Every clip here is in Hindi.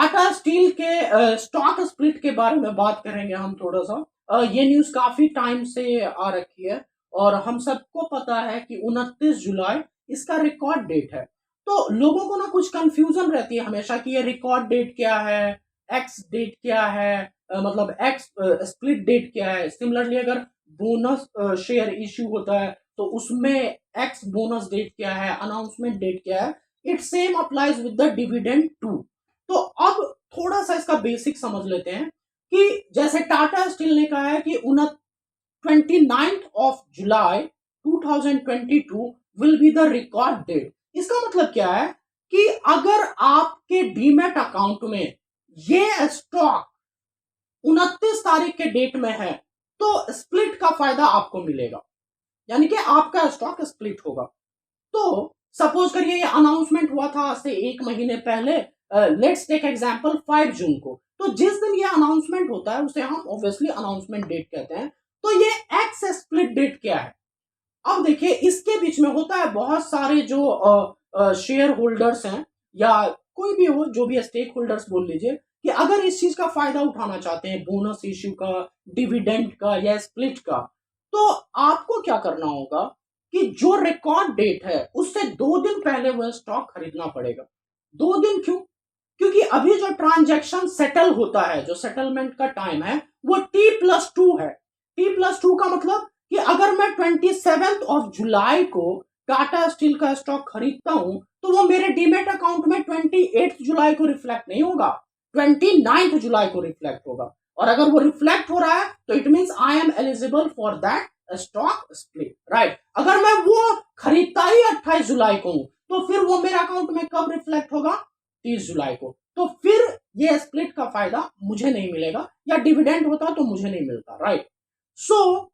टाटा स्टील के स्टॉक स्प्लिट के बारे में बात करेंगे हम थोड़ा सा। ये न्यूज काफी टाइम से आ रखी है और हम सबको पता है कि 29 जुलाई इसका रिकॉर्ड डेट है। तो लोगों को ना कुछ कंफ्यूजन रहती है हमेशा कि ये रिकॉर्ड डेट क्या है, एक्स डेट क्या है, मतलब एक्स स्प्लिट डेट क्या है। सिमिलरली अगर बोनस शेयर इश्यू होता है तो उसमें एक्स बोनस डेट क्या है, अनाउंसमेंट डेट क्या है। It same applies with the dividend too. तो अब थोड़ा सा इसका बेसिक समझ लेते हैं कि जैसे टाटा स्टील ने कहा है कि 29 July 2022 will be the record date. इसका मतलब क्या है कि अगर आपके डीमैट अकाउंट में ये स्टॉक 29 तारीख के डेट में है तो स्प्लिट का फायदा आपको मिलेगा, यानी कि आपका स्टॉक स्प्लिट होगा। तो सपोज करिए ये अनाउंसमेंट हुआ था आज से 1 महीने पहले, लेट्स टेक एग्जांपल 5 जून को। तो जिस दिन ये अनाउंसमेंट होता है उसे हम ऑब्वियसली अनाउंसमेंट डेट कहते हैं। तो ये एक्स स्प्लिट डेट क्या है? अब देखिए इसके बीच में होता है बहुत सारे जो शेयर होल्डर्स हैं या कोई भी हो, जो भी स्टेक होल्डर्स बोल लीजिए, कि अगर इस चीज का फायदा उठाना चाहते हैं, बोनस इश्यू का, डिविडेंड का या स्प्लिट का, तो आपको क्या करना होगा कि जो रिकॉर्ड डेट है उससे 2 दिन पहले वह स्टॉक खरीदना पड़ेगा। 2 दिन क्यों? क्योंकि अभी जो ट्रांजैक्शन सेटल होता है, जो सेटलमेंट का टाइम है वो T+2 है। T+2 का मतलब कि अगर मैं 27 जुलाई को टाटा स्टील का स्टॉक खरीदता हूं तो वो मेरे डीमेट अकाउंट में 28 जुलाई को रिफ्लेक्ट नहीं होगा, 29 जुलाई को रिफ्लेक्ट होगा। और अगर वो रिफ्लेक्ट हो रहा है तो it means I am eligible for that stock split, right. अगर मैं वो खरीदता ही 28 जुलाई को हूं तो फिर वो मेरे अकाउंट में कब रिफ्लेक्ट होगा? 30 जुलाई को। तो फिर ये स्प्लिट का फायदा मुझे नहीं मिलेगा, या डिविडेंड होता तो मुझे नहीं मिलता, राइट। सो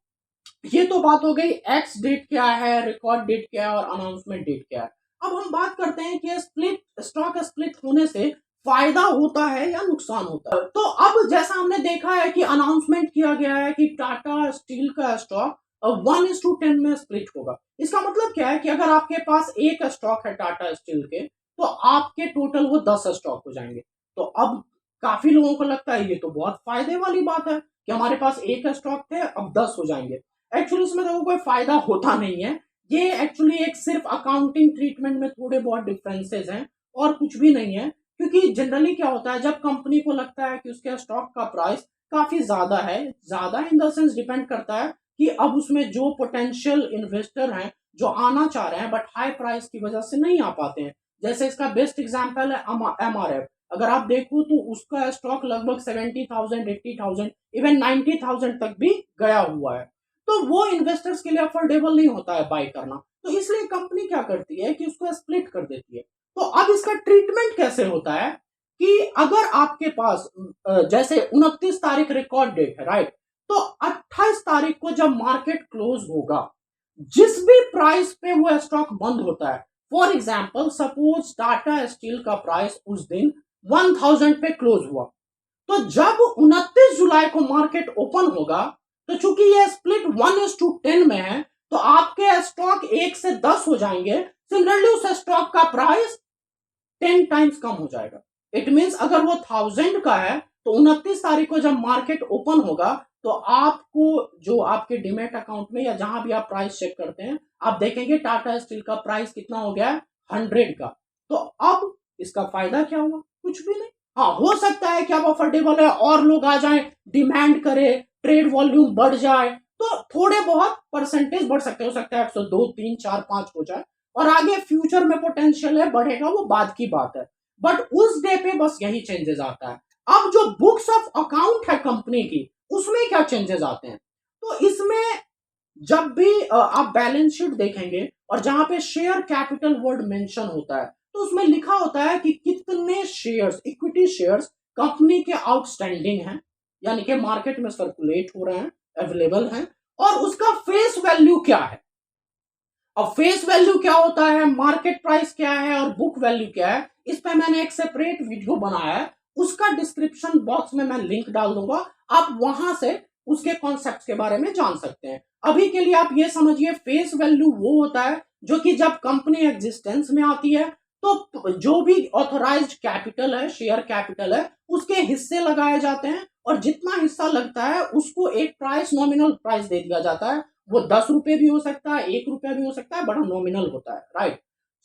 ये तो बात हो गई एक्स डेट क्या है, रिकॉर्ड डेट क्या है और अनाउंसमेंट डेट क्या है। अब हम बात करते हैं कि स्प्लिट स्टॉक स्प्लिट होने से फायदा होता है या नुकसान होता है। तो अब जैसा हमने देखा है कि अनाउंसमेंट किया गया है कि टाटा स्टील का स्टॉक 1:10 में स्प्लिट होगा। इसका मतलब क्या है कि अगर आपके पास एक स्टॉक है टाटा स्टील के तो आपके टोटल वो 10 स्टॉक हो जाएंगे। तो अब काफी लोगों को लगता है ये तो बहुत फायदे वाली बात है कि हमारे पास एक स्टॉक थे अब 10 हो जाएंगे। एक्चुअली इसमें तो कोई फायदा होता नहीं है। ये एक्चुअली एक सिर्फ अकाउंटिंग ट्रीटमेंट में थोड़े बहुत डिफरेंसेस हैं और कुछ भी नहीं है। क्योंकि जनरली क्या होता है, जब कंपनी को लगता है कि उसके स्टॉक का प्राइस काफी ज्यादा है, ज्यादा इन द सेंस डिपेंड करता है कि अब उसमें जो पोटेंशियल इन्वेस्टर हैं जो आना चाह रहे हैं बट हाई प्राइस की वजह से नहीं आ पाते हैं। जैसे इसका बेस्ट एग्जांपल है MRF। अगर आप देखो तो उसका स्टॉक लगभग 70,000, 80,000, इवन 90,000 तक भी गया हुआ है। तो वो इन्वेस्टर्स के लिए अफोर्डेबल नहीं होता है बाय करना। तो इसलिए कंपनी क्या करती है कि उसको स्प्लिट कर देती है। तो अब इसका ट्रीटमेंट कैसे होता है कि अगर आपके पास जैसे 29 तारीख रिकॉर्ड डेट है, राइट, तो 28 तारीख को जब मार्केट क्लोज होगा, जिस भी प्राइस पे वो स्टॉक बंद होता है, for example suppose Tata steel का प्राइस उस दिन 1000 पे क्लोज हुआ, तो जब 29 जुलाई को मार्केट ओपन होगा तो चूंकि ये स्प्लिट 1:10 में है तो आपके स्टॉक 1 से 10 हो जाएंगे। सिमिलरली उस स्टॉक का प्राइस 10 टाइम्स कम हो जाएगा। इट मींस अगर वो 1000 का है तो 29 तारीख को जब मार्केट ओपन होगा तो आपको जो आपके डिमेट अकाउंट में या जहां भी आप प्राइस चेक करते हैं आप देखेंगे टाटा स्टील का प्राइस कितना हो गया है, 100 का। तो अब इसका फायदा क्या हुआ? कुछ भी नहीं। हाँ, हो सकता है कि अब अफोर्डेबल है और लोग आ जाएं, डिमांड करे, ट्रेड वॉल्यूम बढ़ जाए तो थोड़े बहुत परसेंटेज बढ़ सकते, हो सकता है 102, 3, 4, 5 हो जाए और आगे फ्यूचर में पोटेंशियल है बढ़ेगा, वो बाद की बात है। बट उस डे पे बस यही चेंजेस आता है। अब जो बुक्स ऑफ अकाउंट है कंपनी की उसमें क्या चेंजेस आते हैं? तो इसमें जब भी आप बैलेंस शीट देखेंगे और जहां पे शेयर कैपिटल वर्ड मेंशन होता है तो उसमें लिखा होता है कि कितने शेयर्स, इक्विटी शेयर्स कंपनी के आउटस्टैंडिंग हैं, यानी कि मार्केट में सर्कुलेट हो रहे हैं, अवेलेबल हैं, और उसका फेस वैल्यू क्या है। अब फेस वैल्यू क्या होता है, मार्केट प्राइस क्या है और बुक वैल्यू क्या है, इस पे मैंने एक सेपरेट वीडियो बनाया है, उसका डिस्क्रिप्शन बॉक्स में मैं लिंक डाल दूंगा, आप वहां से उसके कॉन्सेप्ट के बारे में जान सकते हैं। अभी के लिए आप ये समझिए फेस वैल्यू वो होता है जो कि जब कंपनी एग्जिस्टेंस में आती है तो जो भी ऑथराइज्ड कैपिटल है, शेयर कैपिटल है, उसके हिस्से लगाए जाते हैं और जितना हिस्सा लगता है उसको एक प्राइस, नॉमिनल प्राइस दे दिया जाता है। वो 10 रुपए भी हो सकता है, 1 रुपया भी हो सकता है, बड़ा नॉमिनल होता है, राइट।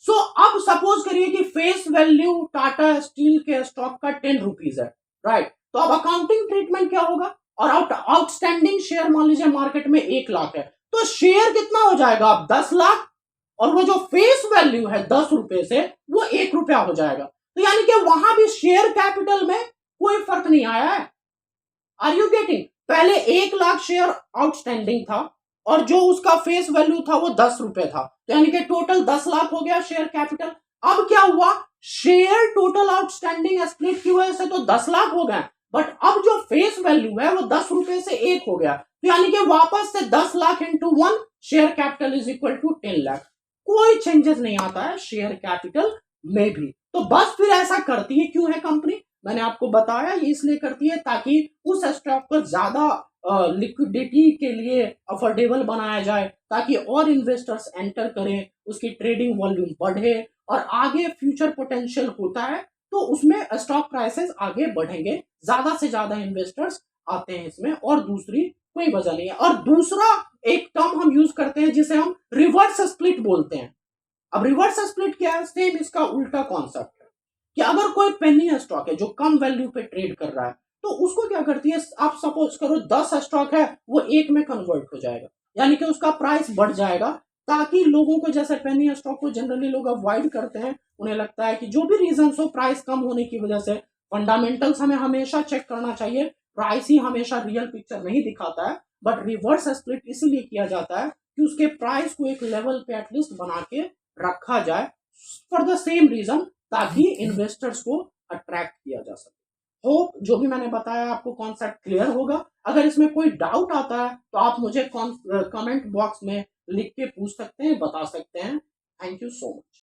सो अब सपोज करिए कि फेस वैल्यू टाटा स्टील के स्टॉक का 10 रुपीज है, राइट। तो अब अकाउंटिंग ट्रीटमेंट क्या होगा, और आउटस्टैंडिंग शेयर मान लीजिए मार्केट में 1 लाख है, तो शेयर कितना हो जाएगा अब 10 लाख, और वो जो फेस वैल्यू है 10 रुपए से वो 1 रुपया हो जाएगा। तो यानी कि वहां भी शेयर कैपिटल में कोई फर्क नहीं आया है। Are you getting? पहले 1 लाख शेयर आउटस्टैंडिंग था और जो उसका फेस वैल्यू था वो 10 रुपए था, तो यानी कि टोटल 10 लाख हो गया शेयर कैपिटल। अब क्या हुआ, शेयर टोटल आउटस्टैंडिंग स्प्लिट की वजह से तो 10 लाख हो गए, बट अब जो फेस वैल्यू है वो 10 रुपए से 1 हो गया, तो यानी कि वापस से 10 lakh into 1 share capital is equal to 10 lakh. कोई चेंजेस नहीं आता है शेयर कैपिटल में भी। तो बस फिर ऐसा करती है क्यों है कंपनी, मैंने आपको बताया ये इसलिए करती है ताकि उस स्टॉक को ज्यादा लिक्विडिटी के लिए अफोर्डेबल बनाया जाए, ताकि और इन्वेस्टर्स एंटर करें, उसकी ट्रेडिंग वॉल्यूम बढ़े और आगे फ्यूचर पोटेंशियल होता है तो उसमें स्टॉक प्राइसेस आगे बढ़ेंगे, ज्यादा से ज्यादा इन्वेस्टर्स आते हैं इसमें, और दूसरी कोई वजह नहीं है। और दूसरा एक टर्म हम यूज करते हैं जिसे हम रिवर्स स्प्लिट बोलते हैं। अब रिवर्स स्प्लिट क्या है, सेम इसका उल्टा कॉन्सेप्ट है कि अगर कोई पेनी स्टॉक है जो कम वैल्यू पे ट्रेड कर रहा है तो उसको क्या करती है, आप सपोज करो 10 स्टॉक है वो एक में कन्वर्ट हो जाएगा, यानी कि उसका प्राइस बढ़ जाएगा, ताकि लोगों को, जैसे पेनी स्टॉक को जनरली लोग अवॉइड करते हैं, उन्हें लगता है कि जो भी रीजन हो प्राइस कम होने की वजह से, फंडामेंटल्स हमें हमेशा चेक करना चाहिए, प्राइस ही हमेशा रियल पिक्चर नहीं दिखाता है। बट रिवर्स स्प्लिट इसीलिए किया जाता है कि उसके प्राइस को एक लेवल पे एटलीस्ट बना के रखा जाए फॉर द सेम रीजन, ताकि इन्वेस्टर्स को अट्रैक्ट किया जा सके। होप जो भी मैंने बताया आपको कॉन्सेप्ट क्लियर होगा। अगर इसमें कोई डाउट आता है तो आप मुझे कमेंट बॉक्स में लिख के पूछ सकते हैं, बता सकते हैं। Thank you so much.